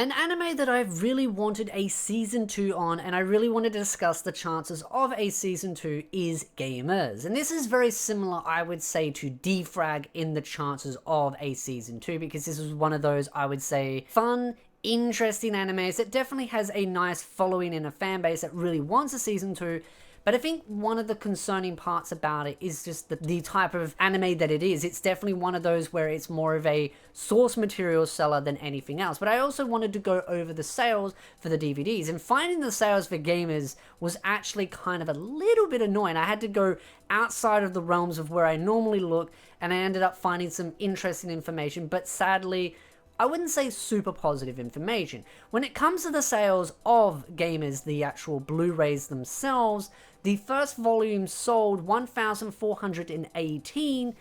An anime that I've really wanted a season 2 on, and I really wanted to discuss the chances of a season 2, is Gamers. And this is very similar, I would say, to Defrag in the chances of a season 2, because this is one of those, I would say, fun, interesting animes that definitely has a nice following in a fan base that really wants a season 2. But I think one of the concerning parts about it is just the type of anime that it is. It's definitely one of those where it's more of a source material seller than anything else. But I also wanted to go over the sales for the DVDs. And finding the sales for Gamers was actually kind of a little bit annoying. I had to go outside of the realms of where I normally look, and I ended up finding some interesting information. But sadly, I wouldn't say super positive information. When it comes to the sales of Gamers, the actual Blu-rays themselves, the first volume sold 1,418,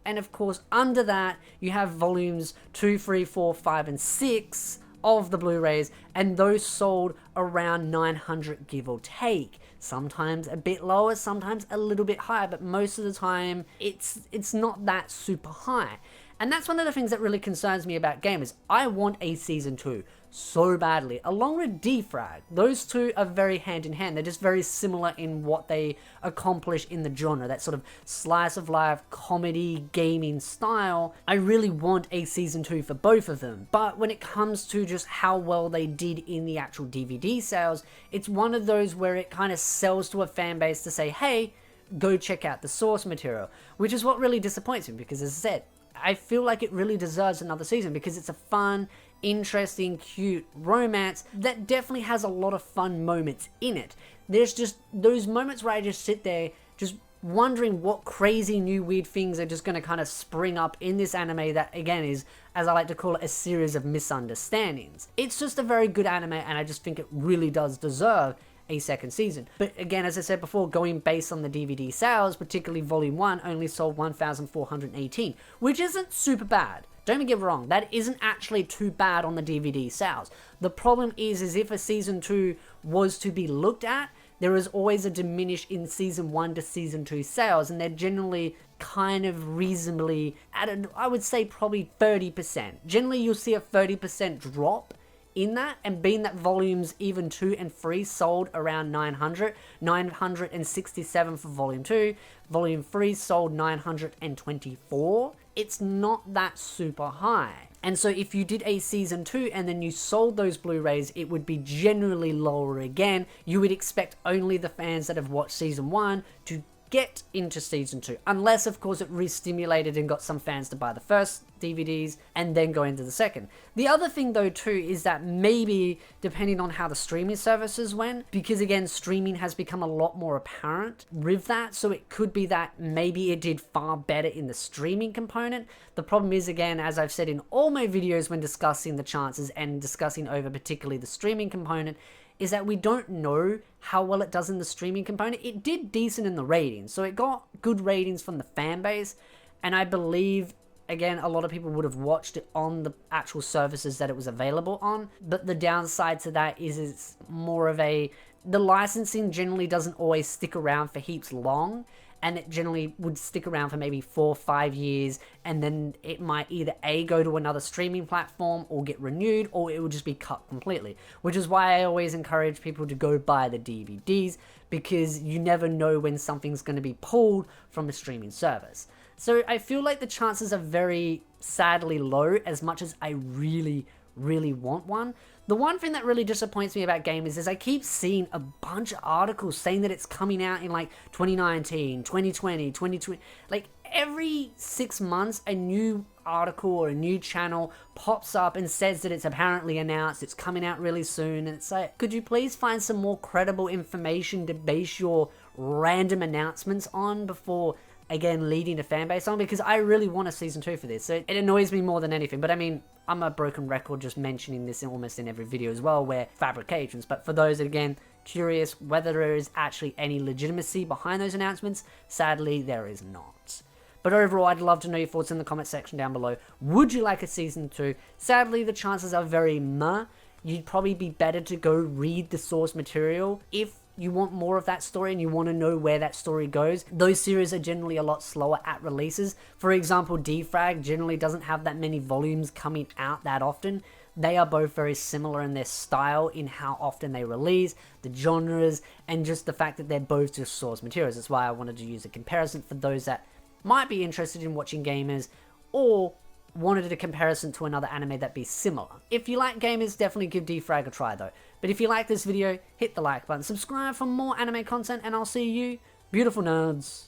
and of course under that you have volumes 2, 3, 4, 5, and 6 of the Blu-rays, and those sold around 900 give or take. Sometimes a bit lower, sometimes a little bit higher, but most of the time it's not that super high. And that's one of the things that really concerns me about Gamers. I want a season 2 so badly, along with Defrag. Those two are very hand in hand. They're just very similar in what they accomplish in the genre, that sort of slice of life comedy gaming style. I really want a season 2 for both of them. But when it comes to just how well they did in the actual DVD sales, it's one of those where it kind of sells to a fan base to say, hey, go check out the source material, which is what really disappoints me, because as I said, I feel like it really deserves another season because it's a fun, interesting, cute romance that definitely has a lot of fun moments in it. There's just those moments where I just sit there just wondering what crazy new weird things are just going to kind of spring up in this anime that, again, is, as I like to call it, a series of misunderstandings. It's just a very good anime, and I just think it really does deserve a second season. But again, as I said before, going based on the DVD sales, particularly Volume 1 only sold 1,418, which isn't super bad. Don't get me wrong, that isn't actually too bad on the DVD sales. The problem is if a Season 2 was to be looked at, there is always a diminish in Season 1 to Season 2 sales, and they're generally kind of reasonably at, I would say probably 30%. Generally, you'll see a 30% drop in that, and being that volumes even 2 and 3 sold around 967 for volume 2, volume 3 sold 924, it's not that super high. And so if you did a season 2 and then you sold those Blu-rays, it would be generally lower again. You would expect only the fans that have watched season 1 to get into season 2, unless of course it re-stimulated and got some fans to buy the first DVDs and then go into the second. The other thing though too is that maybe depending on how the streaming services went, because again streaming has become a lot more apparent with that, so it could be that maybe it did far better in the streaming component. The problem is, again, as I've said in all my videos when discussing the chances and discussing over particularly the streaming component, is that we don't know how well it does in the streaming component. It did decent in the ratings, so it got good ratings from the fan base, and I believe, again, a lot of people would have watched it on the actual services that it was available on, but the downside to that is it's more of the licensing generally doesn't always stick around for heaps long, and it generally would stick around for maybe 4 or 5 years, and then it might either A, go to another streaming platform or get renewed, or it would just be cut completely. Which is why I always encourage people to go buy the DVDs, because you never know when something's going to be pulled from a streaming service. So I feel like the chances are very sadly low, as much as I really want one. The one thing that really disappoints me about Gamers is I keep seeing a bunch of articles saying that it's coming out in like 2019, 2020, 2020. Like every 6 months a new article or a new channel pops up and says that it's apparently announced, it's coming out really soon, and it's like, could you please find some more credible information to base your random announcements on before, again, leading a fan base on? Because I really want a season 2 for this. So it annoys me more than anything. But I mean, I'm a broken record just mentioning this almost in every video as well, where fabrications. But for those that, again, curious whether there is actually any legitimacy behind those announcements, sadly, there is not. But overall, I'd love to know your thoughts in the comment section down below. Would you like a season 2? Sadly, the chances are very meh. You'd probably be better to go read the source material if you want more of that story and you want to know where that story goes. Those series are generally a lot slower at releases. For example, Defrag generally doesn't have that many volumes coming out that often. they are both very similar in their style, in how often they release, the genres, and just the fact that they're both just source materials. That's why I wanted to use a comparison for those that might be interested in watching gamers, or wanted a comparison to another anime that'd be similar. If you like gamers, definitely give Defrag a try though. But if you like this video, hit the like button, subscribe for more anime content, and I'll see you, beautiful nerds,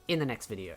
in the next video.